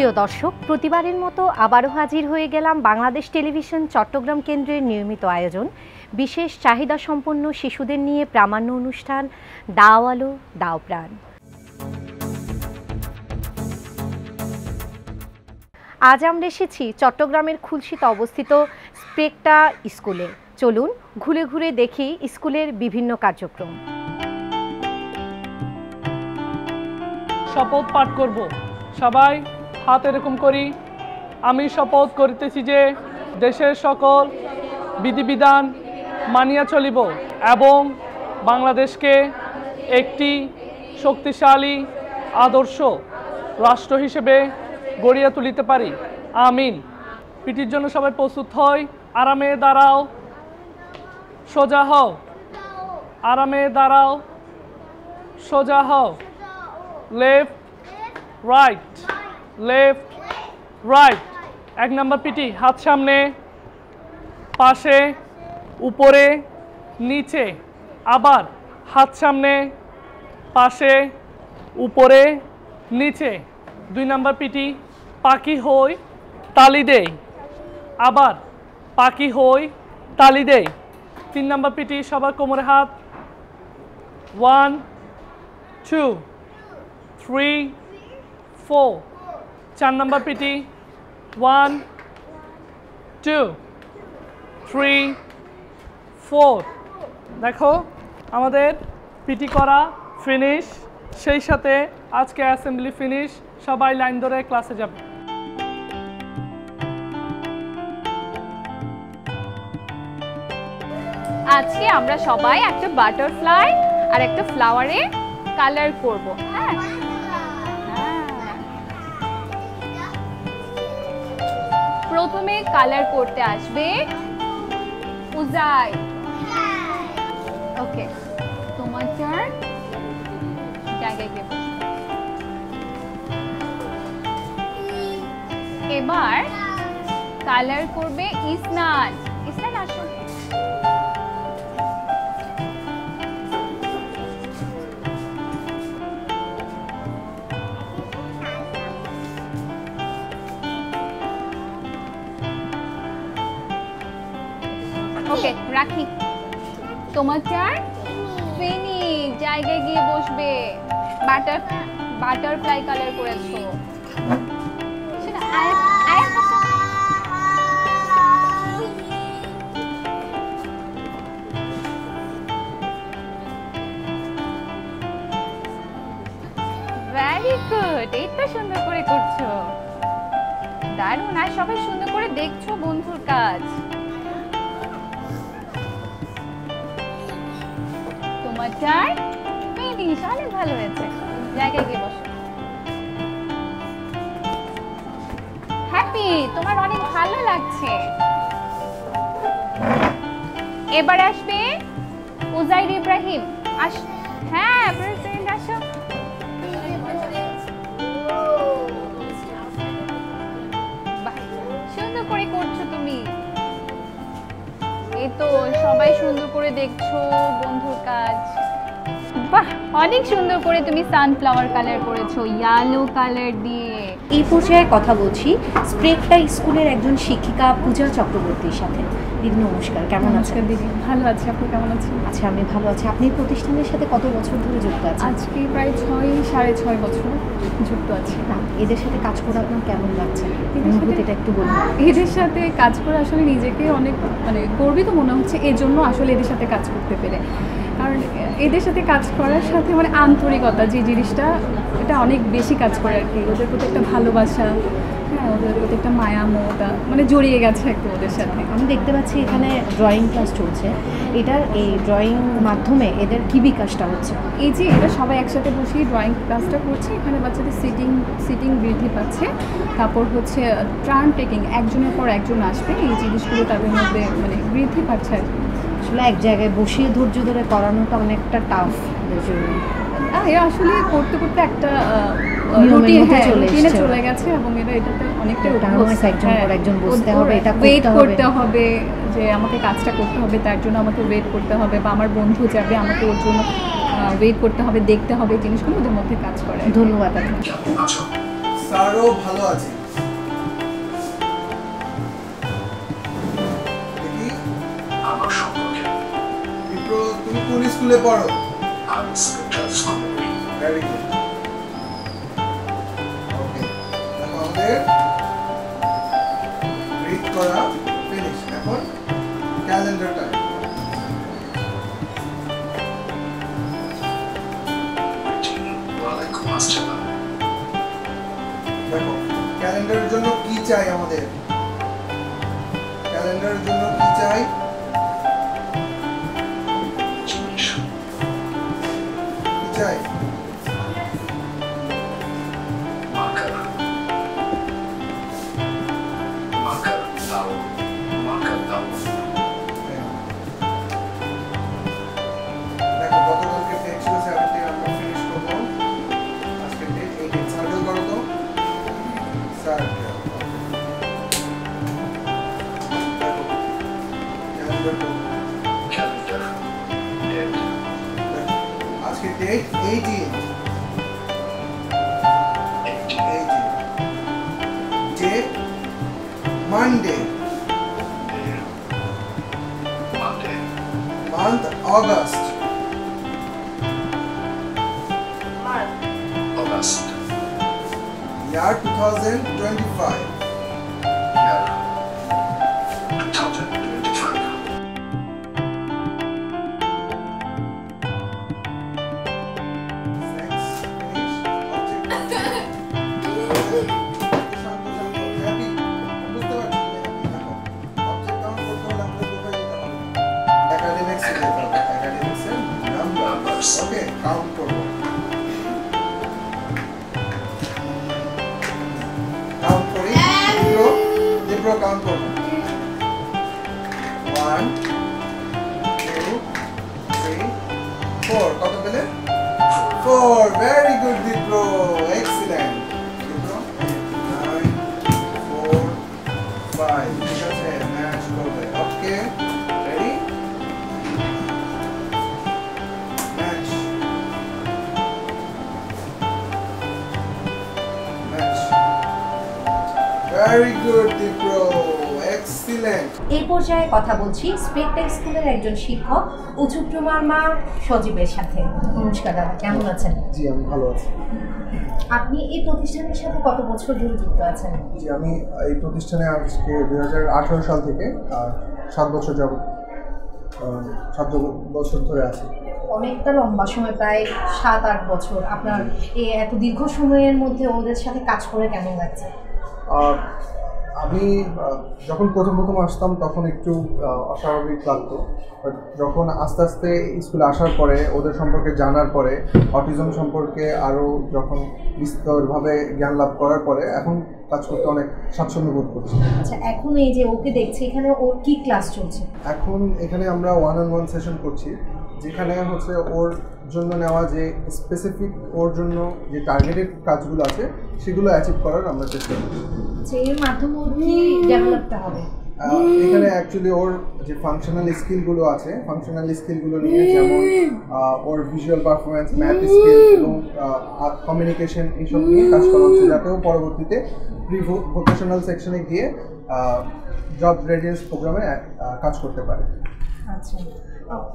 প্রিয় দর্শক, প্রতিবারের মতো আবারও হাজির হয়ে গেলাম বাংলাদেশ টেলিভিশন চট্টগ্রাম কেন্দ্রের নিয়মিত আয়োজন বিশেষ চাহিদা সম্পন্ন শিশুদের নিয়ে প্রামাণ্য অনুষ্ঠান দাও আলো দাও প্রাণ। আজ আমরা এসেছি চট্টগ্রামের খুলশীতে অবস্থিত স্প্রেকটা স্কুলে। চলুন ঘুরে ঘুরে দেখি স্কুলের বিভিন্ন কার্যক্রম। শপথ পাঠ করব। সবাই হাত এরকম করি। আমি শপথ করিতেছি যে দেশের সকল বিধিবিধান মানিয়া চলিব এবং বাংলাদেশকে একটি শক্তিশালী আদর্শ রাষ্ট্র হিসেবে গড়িয়া তুলিতে পারি। আমিন। পিটির জন্য সবাই প্রস্তুত হয়। আরামে দাঁড়াও, সোজা হও। আরামে দাঁড়াও, সোজা হও। Left right, left right. 1 নম্বর পিটি, হাত সামনে, পাশে, উপরে, নিচে। আবার হাত সামনে, পাশে, উপরে, নিচে। 2 নম্বর পিটি, পাখি হই তালি দেই। আবার পাখি হই তালি দেই। 3 নম্বর পিটি, সবার কোমরে হাত। 1 2 3 4। 4 নম্বর পিটি, 1 2 3 4। দেখো আমাদের পিটি করা ফিনিশ, সেই সাথে আজকে অ্যাসেম্বলি ফিনিশ। সবাই লাইন ধরে ক্লাসে যাবে। আজকে আমরা সবাই একটা বাটারফ্লাই আর একটা ফ্লাওয়ারে কালার করব। হ্যাঁ, প্রথমে কালার করতে আসবে উজাই। ওকে, তোমার টার্ন। জায়গায় গিয়ে বসো। এবার কালার করবে ইসনান। ইসনান আসো। ওকে, রাখি। তোমার টার্ন। ফিনিশ। জায়গায় গিয়ে বসবে। বাটারফ্লাই কালার করেছো। Very good. এইটা সুন্দর করে করছো, দারুণ। আর সবাই সুন্দর করে দেখছো বন্ধুর কাজ। তোমার টার্ন। ফিনিশ। অনেক ভালো হয়েছে। জায়গায় গিয়ে বসো। হ্যাপি, তোমার অনেক ভালো লাগছে। এবার আসবে উজাইর ইব্রাহিম। হ্যাঁ, প্রেসিডেন্ট আসো। সুন্দর করে করছো তুমি। এই তো সবাই সুন্দর করে দেখছো বন্ধুর কাজ। বাহ, অনেক সুন্দর করে তুমি সানফ্লাওয়ার কালার করেছো ইয়েলো কালার দিয়ে। এই পর্যায়ে কথা বলছি স্প্রেকটা স্কুলের একজন শিক্ষিকা পূজা চক্রবর্তীর সাথে। দিদি নমস্কার, কেমন আছেন? দিদি ভালো আছি, আপনি কেমন আছেন? আচ্ছা, আমি ভালো আছি। আপনি প্রতিষ্ঠানের সাথে কত বছর ধরে যুক্ত আছেন? আজকে প্রায় 6.5 বছর যুক্ত আছি। এদের সাথে কাজ করে আপনার কেমন লাগছে? অনুভূতিটা একটু বলুন। এদের সাথে কাজ করে আসলে নিজেকে অনেক গর্বিত মনে হচ্ছে, এজন্য আসলে এদের সাথে কাজ করতে পেরে। কারণ এদের সাথে কাজ করার সাথে আন্তরিকতা যে জিনিসটা, এটা অনেক বেশি কাজ করে আর কি। ওদের প্রতি একটা ভালোবাসা, হ্যাঁ, ওদের প্রতি একটা মায়া মমতা জড়িয়ে গেছে একটু ওদের সাথে। আমি দেখতে পাচ্ছি এখানে ড্রয়িং ক্লাস চলছে। এটার এই ড্রয়িং মাধ্যমে এদের কি বিকাশটা হচ্ছে? এই যে এরা সবাই একসাথে বসেই ড্রয়িং ক্লাসটা করছে। এখানে বাচ্চাদের সিটিং বৃদ্ধি পাচ্ছে। তারপর হচ্ছে টার্ন টেকিং, একজনের পর একজন আসবে, এই জিনিসগুলো তাদের মধ্যে বৃদ্ধি পাচ্ছে আর কি। আসলে এক জায়গায় বসিয়ে ধৈর্য ধরে করানোটা অনেকটা টাফ। এরা আসলে করতে করতে একটা রুটিনে চলে গেছে এবং এরা এটাতে অনেকটা একজন বসতে হবে, এটা ওয়েট করতে হবে যে আমাকে কাজটা করতে হবে, তার জন্য আমাকে ওয়েট করতে হবে, বা আমার বন্ধু যাবে আমাকে ওর জন্য ওয়েট করতে হবে, দেখতে হবে, জিনিসগুলো ওদের মধ্যে কাজ করে। ধন্যবাদ আপনাকে। স্যারও ভালো আছে। দেখি আমার সম্পর্কে বিপ্র, তুমি কোন স্কুলে পড়ো? আমি সেন্ট্রাল স্কুল করি। Very good. ওকে, দেখো আমাদের রিড করা ফিনিশ। এখন ক্যালেন্ডার টাইম। ওয়ালাইকুম আসসালাম। দেখো ক্যালেন্ডারের জন্য কি চাই আমাদের? ক্যালেন্ডারের জন্য কি চাই? জিনিস কি চাই? মার্কার মার্কার দাও মার্কার দাও। দেখো গতকালকে ডেট ছিল 17, আমরা ফিনিশ করবো। আজকে ডেট 18। সার্কেল করো তো। সার্কেল। দেখো ক্যালেন্ডার তো ক্যালেন্ডার ডেট আজকে date 18। 18 day Monday, Monday month August, August year 2025, year 2025। sex, finish, object, শান্ত শান্ত, happy, বুঝতে পারছি দেখো অবজেক্ট কাউন্ট করতে হলে আমাদের কোথায় যেতে হবে? একাডেমিক্স যেতে হবে। একাডেমিক্সের নাম্বার। ওকে, কাউন্ট করব। কাউন্ট করি। দীপ্র কাউন্ট করব। 1 2 3 4। কত পেলে? 4। Very good Dipro, excellent. Dipro 9 4 5। ঠিক আছে, ম্যাচ করবে। Okay, ready, match. Match. Very good Dipro, excellent. এই পর্যায়ে কথা বলছি স্পেকটেক স্কুলের একজন শিক্ষক উচুপ্রমার মা সজীবের সাথে। নমস্কার দাদা, কেমন আছেন? জি, আমি ভালো আছি। আপনি এই প্রতিষ্ঠানের সাথে কত বছর ধরে যুক্ত আছেন? জি, আমি এই প্রতিষ্ঠানে আজকে 2018 সাল থেকে 7 বছর যাবত 7 বছর ধরে আছি। অনেকটা লম্বা সময়, প্রায় 7-8 বছর। আপনার এই এত দীর্ঘ সময়ের মধ্যে ওদের সাথে কাজ করে কেমন লাগছে? আমি যখন প্রথম আসতাম তখন একটু অস্বাভাবিক লাগতো, বাট যখন আস্তে আস্তে স্কুলে আসার পরে, ওদের সম্পর্কে জানার পরে, অটিজম সম্পর্কে আরও যখন বিস্তরভাবে জ্ঞান লাভ করার পরে এখন কাজ করতে অনেক স্বাচ্ছন্দ্য বোধ করছি। আচ্ছা, এখন এই যে ওকে দেখছি, এখানে ওর কি ক্লাস চলছে? এখন এখানে আমরা 1-on-1 সেশন করছি, যেখানে হচ্ছে ওর জন্য নেওয়া যে স্পেসিফিক ওর জন্য যে টার্গেটেড কাজগুলো আছে সেগুলো অ্যাচিভ করার আমরা চেষ্টা করছি। আচ্ছা, এর মাধ্যমে ওর কি ডেভেলপটা হবে? এখানে অ্যাকচুয়ালি ওর যে ফাংশনাল স্কিলগুলো আছে, ফাংশনাল স্কিলগুলো নিয়ে, যেমন ওর ভিজুয়াল পারফরমেন্স, ম্যাথ স্কিল এবং কমিউনিকেশন, এইসব নিয়ে কাজ করা হচ্ছে, যাতে ও পরবর্তীতে প্রি ভোকেশনাল সেকশনে গিয়ে জব রেডিয়েন্স প্রোগ্রামে কাজ করতে পারে। আচ্ছা,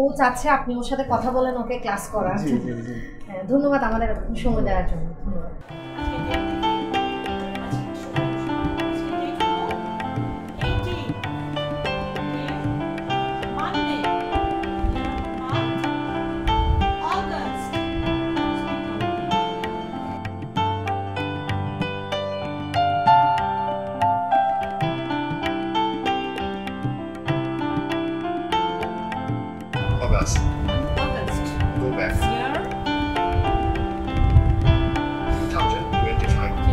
ও চাচ্ছে আপনি ওর সাথে কথা বলেন, ওকে ক্লাস করান। জি জি জি। ধন্যবাদ আমাদের সময় দেওয়ার জন্য। ধন্যবাদ। August. Go back. 2025.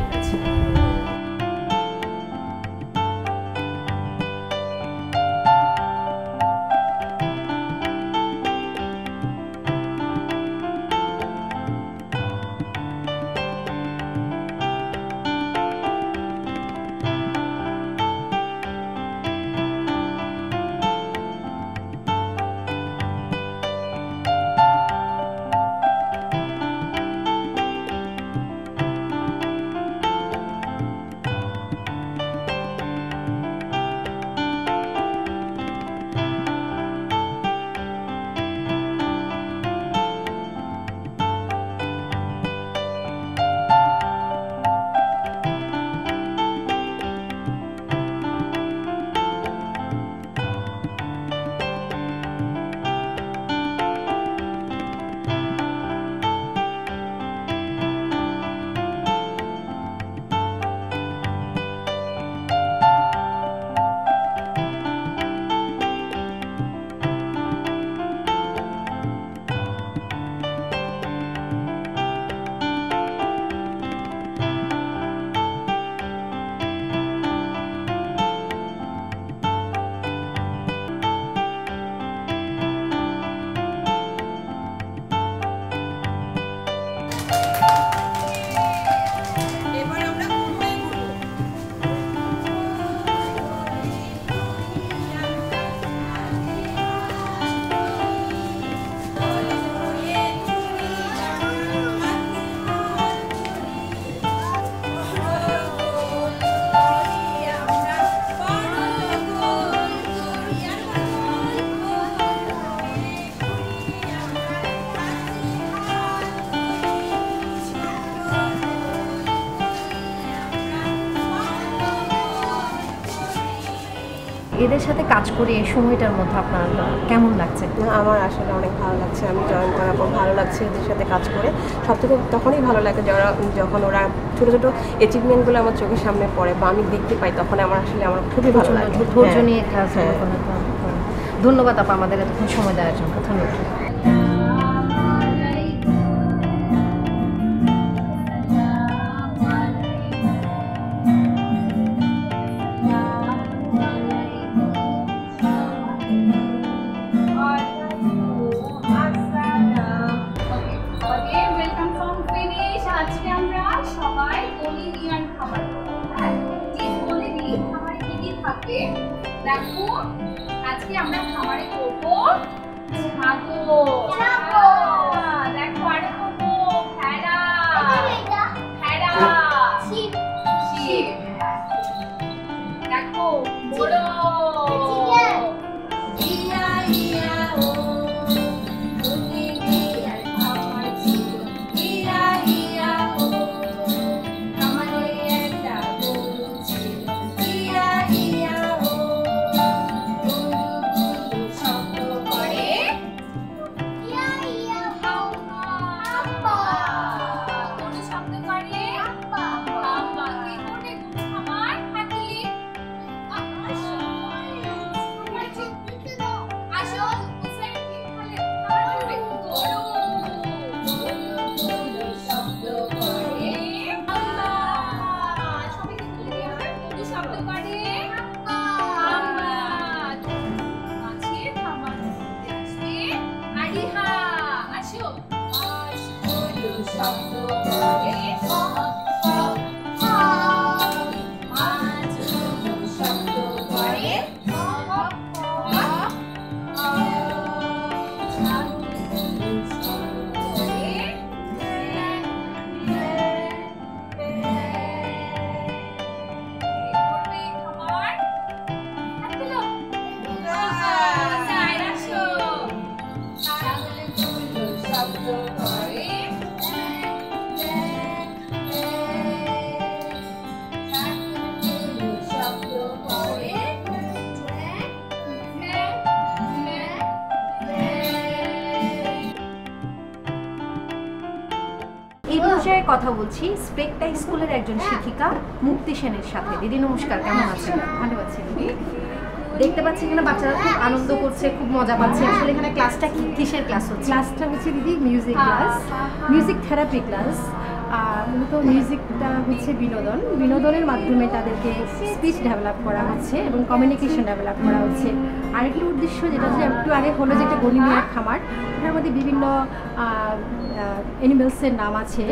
এদের সাথে কাজ করে এই সময়টার মধ্যে আপনার কেমন লাগছে? আমার আসলে অনেক ভালো লাগছে, আমি জয়েন করার পর ভালো লাগছে এদের সাথে কাজ করে। সবথেকে তখনই ভালো লাগে যখন ওরা ছোটো ছোটো অ্যাচিভমেন্টগুলো আমার চোখের সামনে পড়ে বা আমি দেখতে পাই, তখন আমার খুবই ভালো লাগে। ধৈর্য নিয়ে কাজ ধন্যবাদ আপা আমাদের এতক্ষণ সময় দেওয়ার জন্য। ধন্যবাদ। আজকে আমরা সবাই বলিভিয়ান খাবার খাবো। হ্যাঁ, যে বলিভিয়ান খাবারে কি কি থাকে দেখো। আজকে আমরা খাবারে করবো ছাগল, দেখো আরে করবো ভেড়া, শিপ, দেখো মোরগ, এই পর্যায়ে কথা বলছি স্প্রেকটা স্কুলের একজন শিক্ষিকা মুক্তি সেনের সাথে। দিদি নমস্কার, কেমন আছেন? ভালো আছি দিদি। দেখতে পাচ্ছি এখানে বাচ্চারা খুব আনন্দ করছে, খুব মজা পাচ্ছে। আসলে এখানে ক্লাসটা কিসের ক্লাস হচ্ছে? ক্লাসটা হচ্ছে দিদি music class, music therapy class. মূলত মিউজিকটা হচ্ছে বিনোদনের মাধ্যমে তাদেরকে স্পিচ ডেভেলপ করা হচ্ছে এবং কমিউনিকেশন ডেভেলপ করা হচ্ছে। আরেকটি উদ্দেশ্য যেটা যে একটু আগে হলো যে একটা গণিমিয়ার খামার, ওটার মধ্যে বিভিন্ন অ্যানিমেলসের নাম আছে,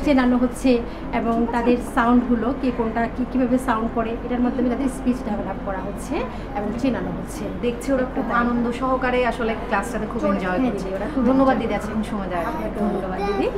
চেনানো হচ্ছে এবং তাদের সাউন্ডগুলো কে কোনটা কীভাবে সাউন্ড করে এটার মাধ্যমে তাদের স্পিচ ডেভেলপ করা হচ্ছে এবং চেনানো হচ্ছে। দেখছি ওরা খুব আনন্দ সহকারে আসলে ক্লাসটাতে খুব এনজয় করছে। ধন্যবাদ দিদি আজকে সময় দেওয়ার জন্য। ধন্যবাদ দিদি।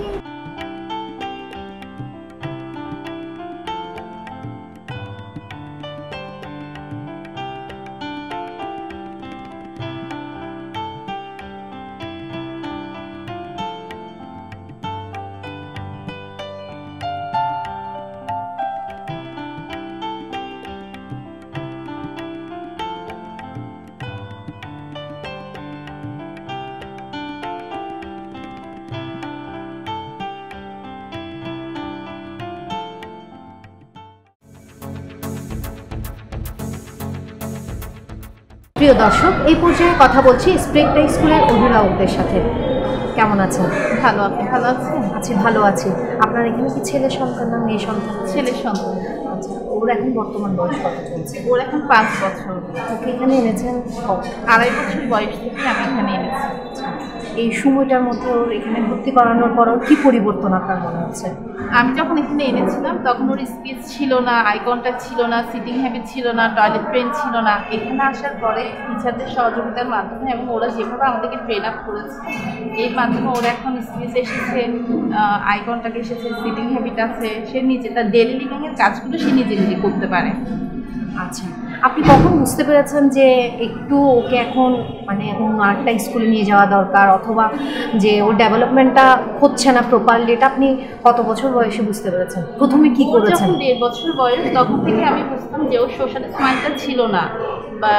প্রিয় দর্শক, এই পর্যায়ে কথা বলছি স্প্রেকটা স্কুলের অভিভাবকদের সাথে। কেমন আছেন? ভালো, আপনি ভালো আছেন? আছি, ভালো আছি। আপনার এখানে কি ছেলে সন্তান না মেয়ে সন্তান? ছেলের সন্তান। আচ্ছা, ওর এখন বর্তমান বয়স কত চলছে? ওর এখন 5 বছর। ওকে এখানে এনেছেন 2.5 বছর বয়স থেকে আমি এখানে এনেছি। এই সময়টার মধ্যে ওর এখানে ভর্তি করানোর পর ওর কী পরিবর্তন আপনার মনে হচ্ছে? আমি যখন এখানে এনেছিলাম তখন ওর স্পিচ ছিল না, আই কন্ট্যাক্ট ছিল না, সিটিং হ্যাবিট ছিল না, টয়লেট ট্রেন ছিল না। এখানে আসার পরে টিচারদের সহযোগিতার মাধ্যমে এবং ওরা যেভাবে আমাদেরকে ট্রেন আপ করেছে এর মাধ্যমে ওরা এখন স্পিচ এসেছে, আই কন্ট্যাক্ট এসেছে, সিটিং হ্যাবিট আছে, সে নিজে তার ডেলি লিভিংয়ের কাজগুলো সে নিজে নিজে করতে পারে। আচ্ছা, আপনি কখন বুঝতে পেরেছেন যে একটু ওকে এখন মানে এখন আরেকটা স্কুলে নিয়ে যাওয়া দরকার, অথবা যে ওর ডেভেলপমেন্টটা হচ্ছে না প্রপারলি? এটা আপনি কত বছর বয়সে বুঝতে পেরেছেন? প্রথমে কি করেছেন? যখন 1.5 বছর বয়স তখন থেকে আমি বুঝতাম যে ওর সোশ্যাল স্মাইলটা ছিল না বা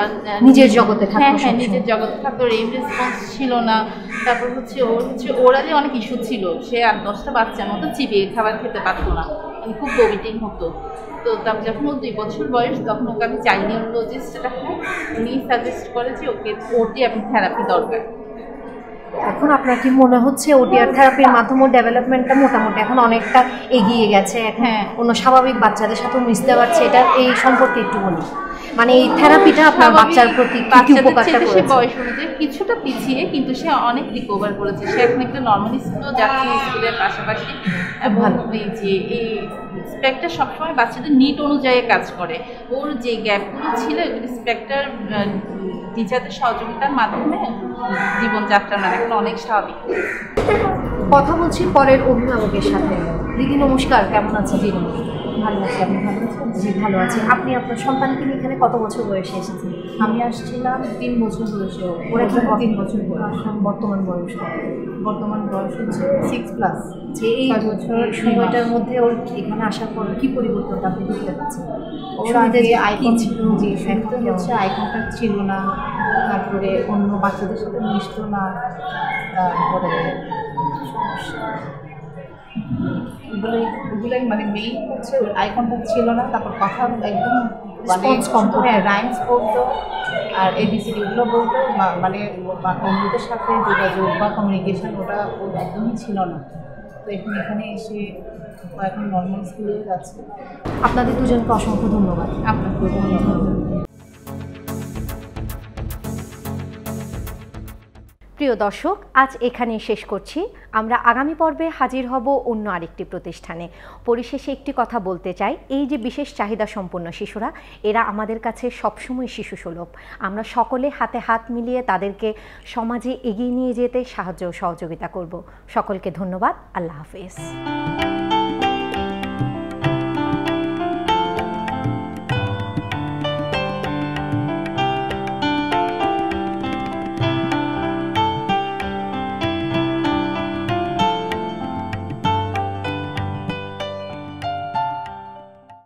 নিজের জগতে থাকতো হ্যাঁ হ্যাঁ সবসময়। নিজের জগতে থাকতো, রেম রেসপন্স ছিল না। তারপর ওরা যে অনেক ইস্যু ছিল, সে 8-10টা বাচ্চার মতো চিবিয়ে খাবার খেতে পারতো না, মানে খুব ভমিটিং হতো। তো তারপর যখন ওর 2 বছর বয়স, তখন ওকে আমি চাইল্ড নিউরোলজিস্ট দেখাই, উনি সাজেস্ট করে যে ওকে ওটি এবং থেরাপি দরকার। এখন আপনার কি মনে হচ্ছে ওটিআর থেরাপির মাধ্যমে ডেভেলপমেন্টটা মোটামুটি এখন অনেকটা এগিয়ে গেছে, হ্যাঁ। অন্য স্বাভাবিক বাচ্চাদের সাথে মিশতে পারছে? এটা এই সম্পর্কে একটু বলি, মানে এই থেরাপিটা আপনার বাচ্চার প্রতি কি উপকারটা সে করেছে? বয়স অনুযায়ী কিছুটা পিছিয়ে, কিন্তু সে অনেক রিকভার করেছে। সে এখন একটা নর্মাল স্কুলও যাচ্ছে, স্কুলের পাশাপাশি। এবং এই যে এই স্পেক্টার সবসময় বাচ্চাদের নিট অনুযায়ী কাজ করে। ওর যে গ্যাপগুলো ছিল, এগুলি স্পেক্টার টিচারদের সহযোগিতার মাধ্যমে জীবনযাত্রা মানে এখন অনেক স্বাভাবিক। কথা বলছি পরের অভিভাবকের সাথে। দিদি নমস্কার, কেমন আছেন? দিদি ভালো আছি, আপনি ভালো আছেন? জি ভালো আছি। আপনি আপনার সন্তানকে নিয়ে এখানে কত বছর বয়সে এসেছেন? আমি আসছিলাম 3 বছর বয়সে, ওর এখন 3 বছর বয়স। বর্তমান বয়স কত? বর্তমান বয়স হচ্ছে 6+। যে এই 6 বছর সময়টার মধ্যে ওর এখানে আসার পর কি পরিবর্তন আপনি দেখতে পাচ্ছেন? ওর শুরুতে আগে কি আইকন ছিল? জি, এখন শুরুতে কেমন? হচ্ছে আই কন্ট্যাক্ট ছিল না, তারপরে অন্য বাচ্চাদের সাথে মিশতো না, তারপরে ওগুলোই মানে মেইন হচ্ছে আই কন্ট্যাক্ট ছিল না, তারপর কথা একদম মানে Response কম করতো। হ্যাঁ রাইমস বলতো আর ABCD এগুলো বলতো, মানে অন্যদের সাথে যোগাযোগ বা কমিউনিকেশন ওটা ওর একদমই ছিল না। তো এখানে এসে ও এখন নর্মাল স্কুলে যাচ্ছে। আপনাদের দুজনকে অসংখ্য ধন্যবাদ। আপনাকে ধন্যবাদ। প্রিয় দর্শক, আজ এখানেই শেষ করছি। আমরা আগামী পর্বে হাজির হব অন্য আরেকটি প্রতিষ্ঠানে। পরিশেষে একটি কথা বলতে চাই, এই যে বিশেষ চাহিদা সম্পন্ন শিশুরা, এরা আমাদের কাছে সবসময় শিশুসুলভ। আমরা সকলে হাতে হাত মিলিয়ে তাদেরকে সমাজে এগিয়ে নিয়ে যেতে সাহায্য ও সহযোগিতা করব। সকলকে ধন্যবাদ। আল্লাহ হাফেজ।